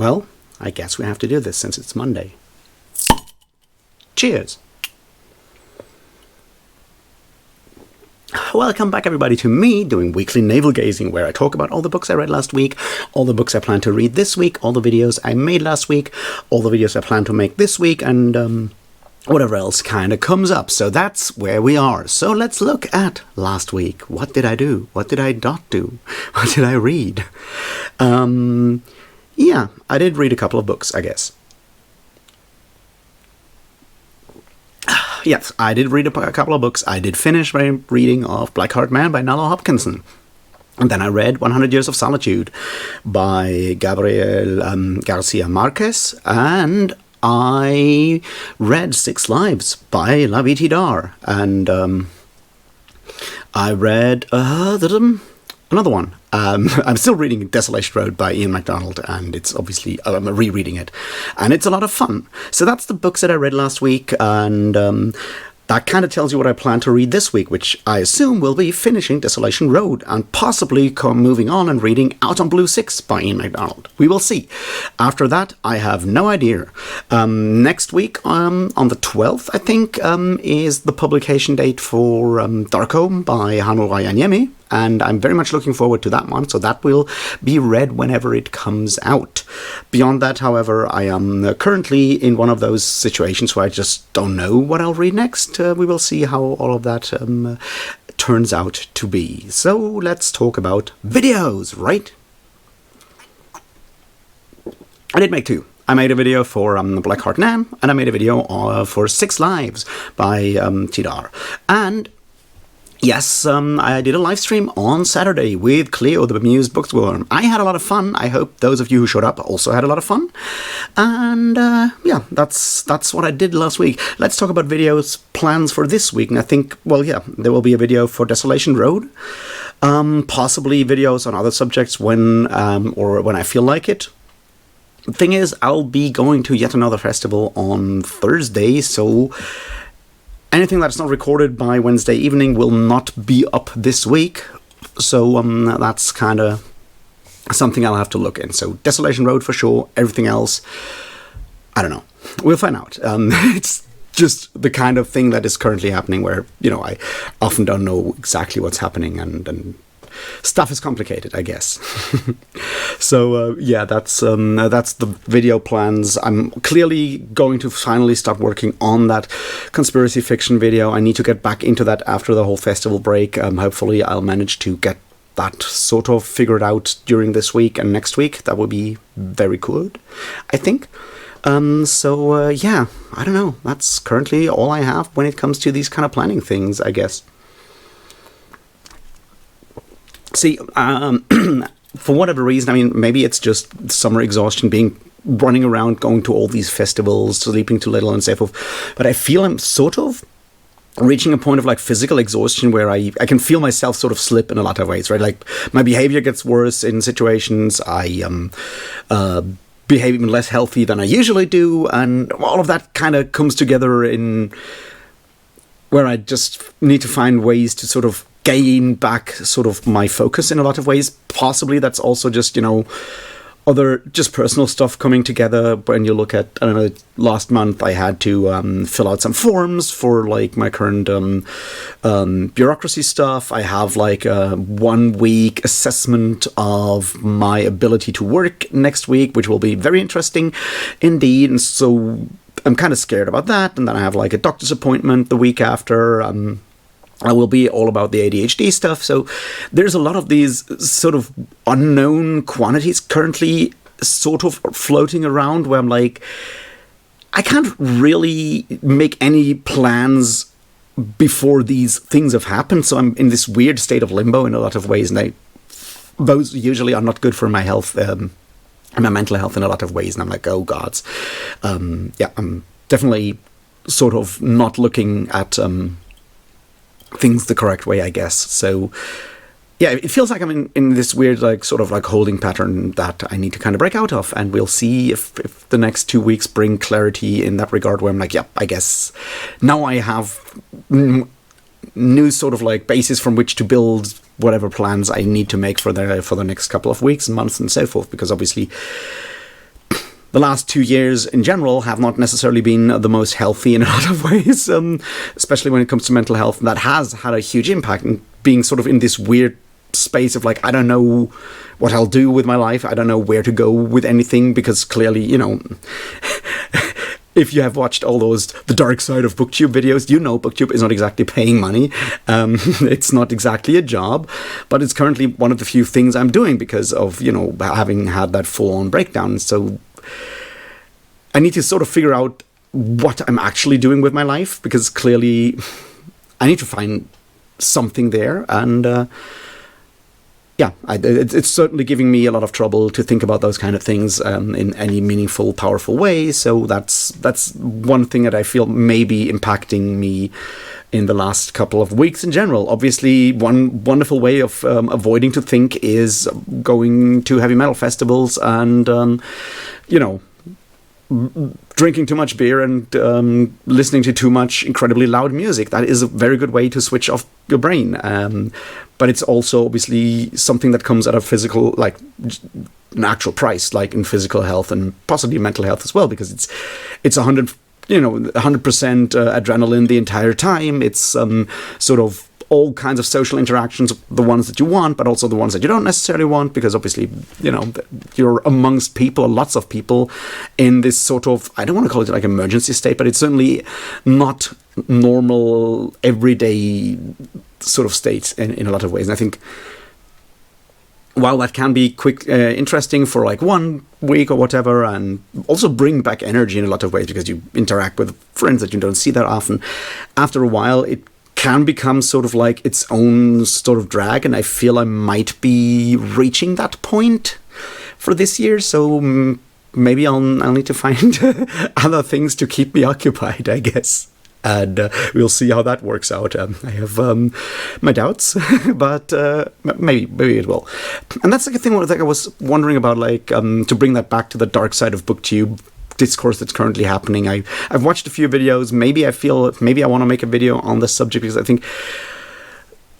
Well, I guess we have to do this since it's Monday. Cheers! Welcome back, everybody, to me doing weekly navel-gazing, where I talk about all the books I read last week, all the books I plan to read this week, all the videos I made last week, all the videos I plan to make this week, and whatever else kind of comes up. So that's where we are. So let's look at last week. What did I do? What did I not do? What did I read? Yeah, I did read a couple of books, I guess. Yes, I did read a couple of books. I did finish my reading of Blackheart Man by Nalo Hopkinson. And then I read 100 Years of Solitude by Gabriel Garcia Marquez. And I read 6 Lives by Lavie Tidhar. And I read another one. I'm still reading Desolation Road by Ian MacDonald, and it's obviously, I'm rereading it, and it's a lot of fun. So that's the books that I read last week, and that kind of tells you what I plan to read this week, which I assume will be finishing Desolation Road, and possibly moving on and reading Out on Blue 6 by Ian MacDonald. We will see. After that, I have no idea. Next week, on the 12th, I think, is the publication date for Darkholme by Hannu Rajaniemi. And I'm very much looking forward to that one, so that will be read whenever it comes out. Beyond that, however, I am currently in one of those situations where I just don't know what I'll read next. We will see how all of that turns out to be. So let's talk about videos, right? I did make 2. I made a video for Blackheart Man, and I made a video for 6 Lives by Tidhar. And yes, I did a live stream on Saturday with Cleo, the bemused bookworm. I had a lot of fun. I hope those of you who showed up also had a lot of fun. And yeah, that's what I did last week. Let's talk about videos plans for this week. And I think, well, yeah, there will be a video for Desolation Road. Possibly videos on other subjects when I feel like it. The thing is, I'll be going to yet another festival on Thursday, so anything that's not recorded by Wednesday evening will not be up this week, so that's kind of something I'll have to look in. So Desolation Road for sure, everything else, I don't know. We'll find out. It's just the kind of thing that is currently happening where, you know, I often don't know exactly what's happening, and stuff is complicated, I guess. So yeah, that's the video plans. I'm clearly going to finally start working on that conspiracy fiction video. I need to get back into that after the whole festival break. Hopefully I'll manage to get that sort of figured out during this week and next week. That would be very good, I think. So yeah, I don't know. That's currently all I have when it comes to these kind of planning things, I guess. See, for whatever reason, I mean, maybe it's just summer exhaustion, running around, going to all these festivals, sleeping too little and so forth. But I feel I'm sort of reaching a point of like physical exhaustion where I can feel myself sort of slip in a lot of ways, right? Like my behavior gets worse in situations. I behave even less healthy than I usually do. And all of that kind of comes together in where I just need to find ways to sort of gain back sort of my focus in a lot of ways. Possibly that's also just, you know, other just personal stuff coming together. When you look at, I don't know, last month I had to fill out some forms for like my current bureaucracy stuff. I have like a 1-week assessment of my ability to work next week, which will be very interesting indeed. And so I'm kind of scared about that. And then I have like a doctor's appointment the week after. I will be all about the ADHD stuff. So there's a lot of these sort of unknown quantities currently sort of floating around where I'm like, I can't really make any plans before these things have happened. So I'm in this weird state of limbo in a lot of ways. And those usually are not good for my health, my mental health in a lot of ways. And I'm like, oh gods. Yeah, I'm definitely sort of not looking at things the correct way, I guess. So yeah, it feels like I'm in this weird like sort of like holding pattern that I need to kind of break out of, and we'll see if the next 2 weeks bring clarity in that regard, where I'm like, yep, I guess now I have new sort of like basis from which to build whatever plans I need to make for the next couple of weeks and months and so forth, because obviously the last 2 years in general have not necessarily been the most healthy in a lot of ways, especially when it comes to mental health. And that has had a huge impact, and being sort of in this weird space of like, I don't know what I'll do with my life. I don't know where to go with anything, because clearly, if you have watched all those The Dark Side of Booktube videos, Booktube is not exactly paying money. It's not exactly a job, but it's currently one of the few things I'm doing because of, having had that full-on breakdown. So I need to sort of figure out what I'm actually doing with my life, because clearly I need to find something there. And it's certainly giving me a lot of trouble to think about those kind of things in any meaningful, powerful way. So that's one thing that I feel may be impacting me in the last couple of weeks in general. Obviously, one wonderful way of avoiding to think is going to heavy metal festivals and, drinking too much beer and listening to too much incredibly loud music. That is a very good way to switch off your brain. But it's also obviously something that comes at a physical, like an actual price, like in physical health and possibly mental health as well, because it's 100% adrenaline the entire time. It's sort of all kinds of social interactions, the ones that you want, but also the ones that you don't necessarily want, because obviously, you're amongst people, lots of people, in this sort of, I don't want to call it like emergency state, but it's certainly not normal, everyday sort of state in a lot of ways. And I think while that can be interesting for like 1 week or whatever, and also bring back energy in a lot of ways because you interact with friends that you don't see that often, after a while, it can become sort of like its own sort of drag, and I feel I might be reaching that point for this year. So maybe I'll need to find other things to keep me occupied, I guess. And we'll see how that works out. I have my doubts, but maybe it will. And that's like a thing that I was wondering about, like to bring that back to the dark side of BookTube discourse that's currently happening. I've watched a few videos. Maybe I want to make a video on this subject, because I think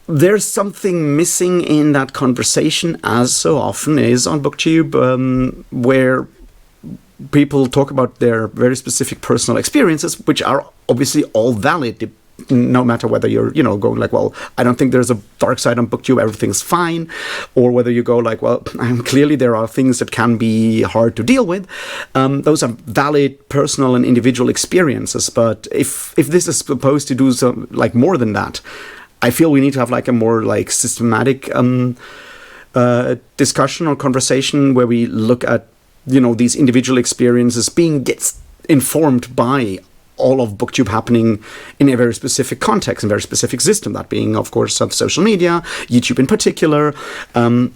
there's something missing in that conversation, as so often is on BookTube, where people talk about their very specific personal experiences, which are obviously all valid, no matter whether you're, going like, well, I don't think there's a dark side on BookTube, everything's fine, or whether you go like, well, clearly there are things that can be hard to deal with. Those are valid personal and individual experiences. But if this is supposed to do some like more than that, I feel we need to have like a more like systematic discussion or conversation where we look at these individual experiences being informed by all of BookTube happening in a very specific context and very specific system, that being, of course, of social media, YouTube in particular. And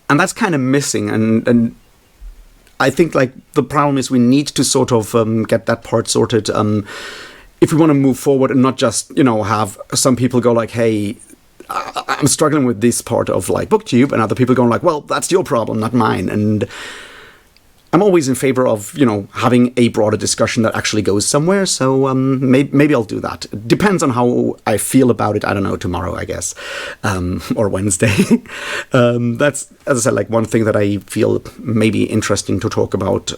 that's kind of missing. And I think like the problem is we need to sort of get that part sorted if we want to move forward and not just, have some people go like, hey, I'm struggling with this part of like BookTube, and other people going like, well, that's your problem, not mine. And I'm always in favor of, having a broader discussion that actually goes somewhere. So maybe I'll do that. It depends on how I feel about it. I don't know, tomorrow, I guess, or Wednesday. That's, as I said, like one thing that I feel may be interesting to talk about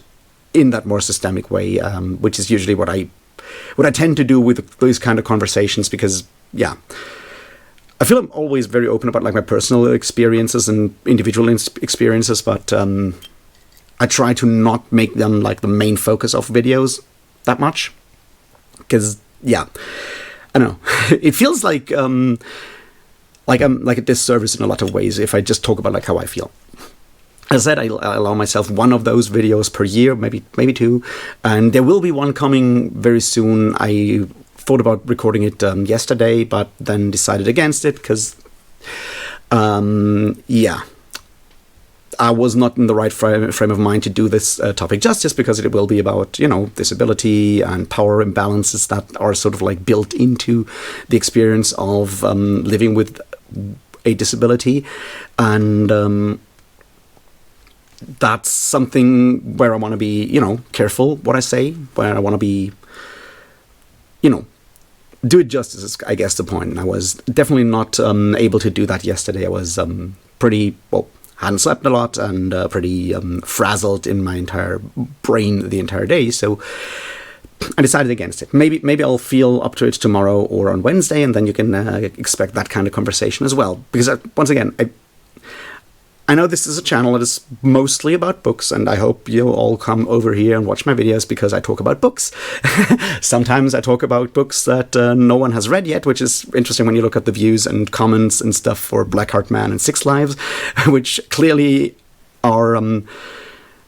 in that more systemic way, which is usually what I tend to do with these kind of conversations, because, I feel I'm always very open about like my personal experiences and individual experiences, but I try to not make them like the main focus of videos that much, because I don't know, it feels like I'm like a disservice in a lot of ways if I just talk about like how I feel. As I said, I allow myself one of those videos per year, maybe two, and there will be one coming very soon. I thought about recording it yesterday, but then decided against it because, I was not in the right frame of mind to do this topic justice, because it will be about, disability and power imbalances that are sort of like built into the experience of living with a disability. And that's something where I want to be, careful what I say, where I want to be, do it justice is, I guess, the point. And I was definitely not able to do that yesterday. I was hadn't slept a lot and pretty frazzled in my entire brain the entire day. So I decided against it. Maybe I'll feel up to it tomorrow or on Wednesday, and then you can expect that kind of conversation as well. Because once again, I know this is a channel that is mostly about books, and I hope you'll all come over here and watch my videos because I talk about books. Sometimes I talk about books that no one has read yet, which is interesting when you look at the views and comments and stuff for Blackheart Man and Six Lives, which clearly are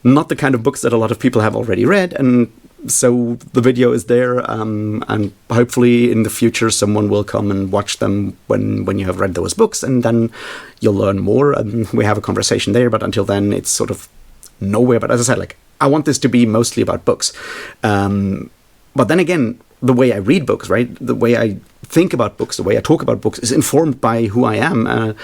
not the kind of books that a lot of people have already read, and so the video is there, and hopefully in the future someone will come and watch them when you have read those books, and then you'll learn more and we have a conversation there. But until then, it's sort of nowhere. But as I said, like, I want this to be mostly about books. But then again, the way I read books, right? The way I think about books, the way I talk about books is informed by who I am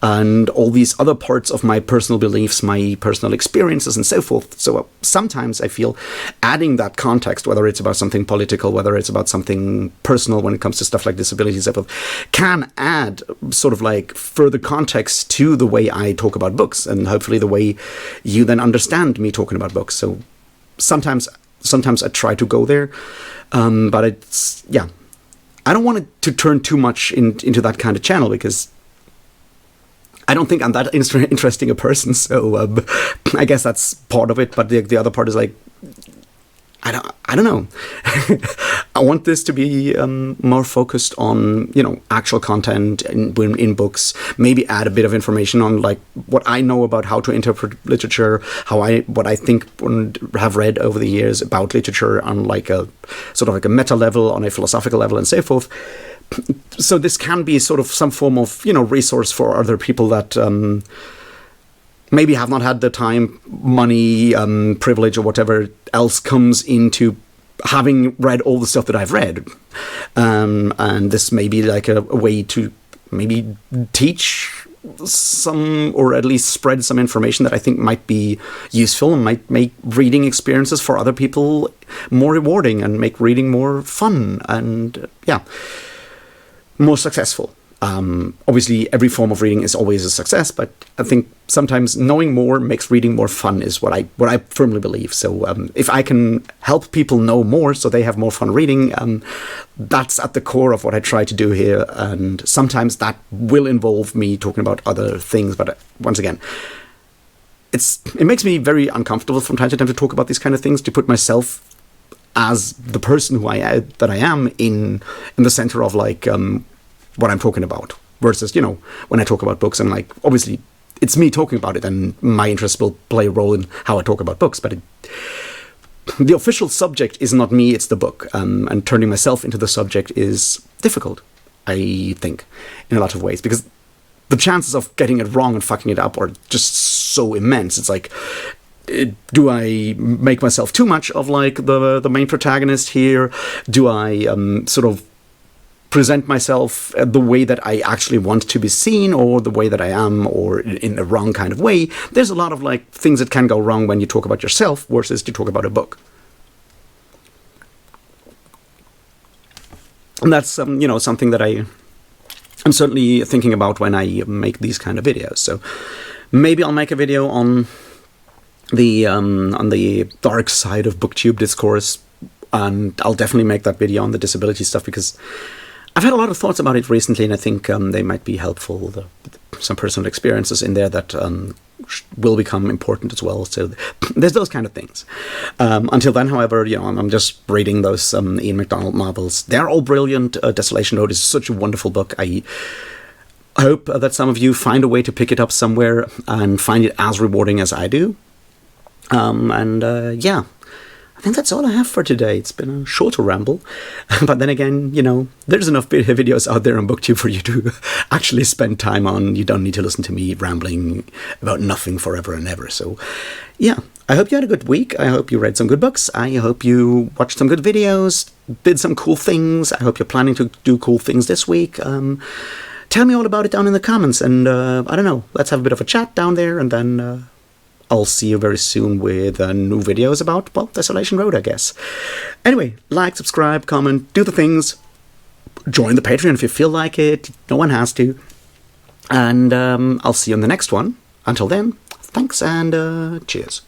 and all these other parts of my personal beliefs, my personal experiences and so forth. So sometimes I feel adding that context, whether it's about something political, whether it's about something personal when it comes to stuff like disability and so forth, can add sort of like further context to the way I talk about books and hopefully the way you then understand me talking about books. So sometimes I try to go there, but it's, yeah. I don't want it to turn too much into that kind of channel because I don't think I'm that interesting a person. So I guess that's part of it. But the other part is like, I don't know. I want this to be more focused on, actual content in books. Maybe add a bit of information on like what I know about how to interpret literature, what I think and have read over the years about literature on like a sort of like a meta level, on a philosophical level, and so forth. So this can be sort of some form of resource for other people that maybe have not had the time, money, privilege, or whatever else comes into having read all the stuff that I've read. And this may be like a way to maybe teach some, or at least spread some information that I think might be useful and might make reading experiences for other people more rewarding and make reading more fun and, more successful. Obviously, every form of reading is always a success, but I think sometimes knowing more makes reading more fun is what I firmly believe. So if I can help people know more so they have more fun reading, that's at the core of what I try to do here. And sometimes that will involve me talking about other things. But once again, it makes me very uncomfortable from time to time to talk about these kind of things, to put myself as the person that I am in the center of like what I'm talking about, versus, when I talk about books, I'm like, obviously, it's me talking about it, and my interests will play a role in how I talk about books, but the official subject is not me, it's the book, and turning myself into the subject is difficult, I think, in a lot of ways, because the chances of getting it wrong and fucking it up are just so immense. It's like, do I make myself too much of, like, the main protagonist here? Do I sort of present myself the way that I actually want to be seen, or the way that I am, or in a wrong kind of way? There's a lot of like things that can go wrong when you talk about yourself versus to talk about a book. And that's something that I'm certainly thinking about when I make these kind of videos. So maybe I'll make a video on the dark side of booktube discourse, and I'll definitely make that video on the disability stuff, because I've had a lot of thoughts about it recently, and I think they might be helpful. Some personal experiences in there that will become important as well. So there's those kind of things. Until then, however, I'm just reading those Ian MacDonald novels. They're all brilliant. Desolation Road is such a wonderful book. I hope that some of you find a way to pick it up somewhere and find it as rewarding as I do. I think that's all I have for today. It's been a shorter ramble, but then again, there's enough videos out there on BookTube for you to actually spend time on. You don't need to listen to me rambling about nothing forever and ever. So, yeah, I hope you had a good week. I hope you read some good books. I hope you watched some good videos, did some cool things. I hope you're planning to do cool things this week. Tell me all about it down in the comments, and I don't know, let's have a bit of a chat down there, and then I'll see you very soon with new videos about, Desolation Road, I guess. Anyway, like, subscribe, comment, do the things. Join the Patreon if you feel like it. No one has to. And I'll see you on the next one. until then, thanks and cheers.